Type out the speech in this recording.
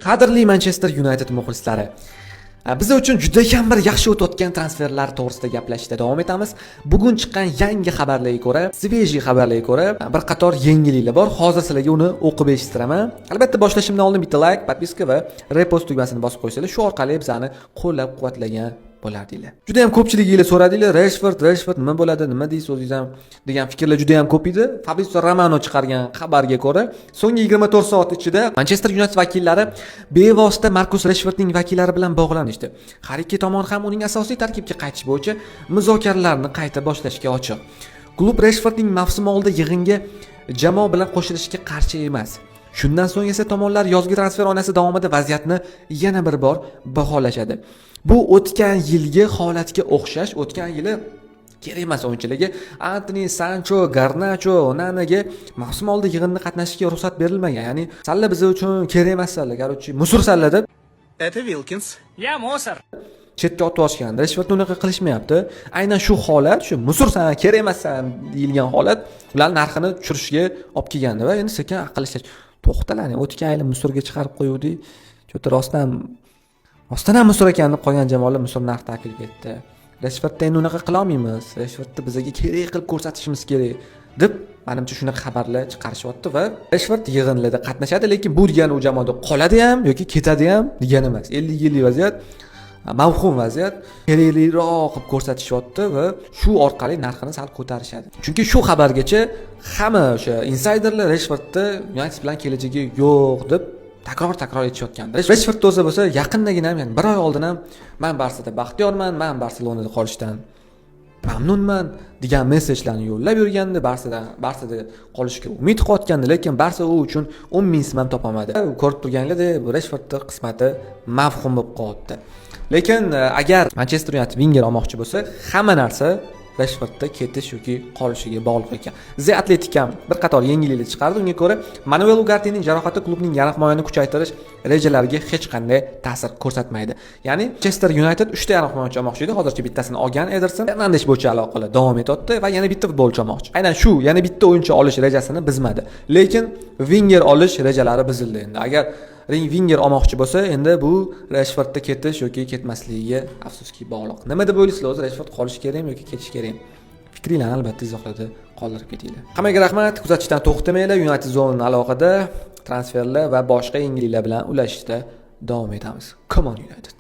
Qadrli Manchester United muxlislari, biz uchun juda ham bir yaxshi o'tayotgan transferlar to'g'risida gaplashishda davom etamiz. Bugun chiqqan yangi xabarlarga ko'ra, svejiy xabarlarga ko'ra, bir qator yangiliklar bor. Hozir sizlarga uni o'qib eshitiraman. Albatta boshlashimdan oldin bitta like, podpiska va repost tugmasini bosib qo'ysanglar, shu orqali bizani qo'llab-quvvatlagan bo'lardinglar. Juda ham ko'pchiliginglar so'radinglar, Rashford nima bo'ladi, nima deysiz o'zingiz ham degan fikrlar juda ham ko'p edi. Fabrizio Romano chiqargan xabarga ko'ra, so'nggi 24 soat ichida Manchester United vakillari bevosita Marcus Rashfordning vakillari bilan bog'lanishdi. Har ikki tomon ham uning asosiy tarkibga qaytish bo'yicha muzokaralarni qayta boshlashga ochiq. Klub Rashfordning mavsum oldi yig'inga jamoa bilan qo'shilishga qarshi emas. Shundan so'ng esa tomonlar yozgi transfer oynasi davomida vaziyatni yana bir bor baholashadi. Bu o'tgan yilgi holatga o'xshash, o'tgan yili kerak emas o'yinchilarga Antoni, Sancho, Garnacho, Onanaga mavsum oldi yig'inda qatnashishga ruxsat berilmagan. Ya'ni salla biz uchun kerak emas salla, garchi musur salla deb. Это Вилкинс. Я мусор. Chetga otib olishgan. Rashford unaqa qilishmayapti. Aynan shu holat, shu musursan, kerak emassan deyilgan holat ular narxini tushirishga olib kelgandi va endi sekin aql ishlash. To'xtalani, o'tgan yil musurga chiqarib qo'yuvdik. Cho'ta rostdan ham musur ekanini qolgan jamoalar musur narx taklif etdi. Rashfordda endi unaqa qila olmaymiz. Rashfordni bizga kerak qilib ko'rsatishimiz kerak deb menimcha shunaqa xabarlar chiqarishyapti va Rashford yig'inlarda qatnashadi, lekin bu degani u jamoada qoladi ham yoki ketadi ham degani emas. 50 yillik vaziyat, mavhum vaziyat, kerakliroq qilib ko'rsatishyapti va shu orqali narxini sal ko'tarishadi. Chunki shu xabargacha hamma o'sha insiderlar Rashfordda United bilan kelajagi yo'q deb takror aytishayotgan. Rashford o'zi bo'lsa yaqindagina ham, ya'ni bir oy oldin ham men Barsada baxtiyorman, men Barselonada qolishdan mamnunman degan mesajlarni yo'llab yurgandi. Barsada qolishga umid qilayotgandi, lekin Barsa u uchun 10 ming so'm ham topolmadi. Ko'rib turganinglardek, Rashfordning qismati mavhum bo'lib qoldi. Lekin agar Manchester United Wenger olmoqchi bo'lsa, hamma narsa Rashfordda ketish yoki qolishiga bog'liq ekan. The Athletic ham bir qator yangiliklar chiqardi. Unga ko'ra, Manuel Ugartening jarohati klubning yarim himoyani kuchaytirish rejalariga hech qanday ta'sir ko'rsatmaydi. Ya'ni Manchester United 3 ta yarim himoyachi olmoqchi edi. Hozircha bittasini olgan, Ederson Fernandes bo'yicha aloqalar davom etyapti va yana bitta futbolchi olmoqchi. Aynan shu, yana bitta o'yinchi olish rejasini buzmadi. Lekin Wenger olish rejalari buzildi endi. Agar Wenger olmoqchi bo'lsa, endi bu Rashfordda ketish yoki ketmasligiga afsuski bog'liq. Nima deb o'ylaysizlar o'zi, Rashford qolish kerakmi yoki ketish kerakmi? Fikringlarni albatta izohlarda qoldirib ketinglar. Hammaga rahmat, kuzatishdan to'xtamanglar. United Zone aloqada transferlar va boshqa yangiliklar bilan ulashishda davom etamiz. Come on United.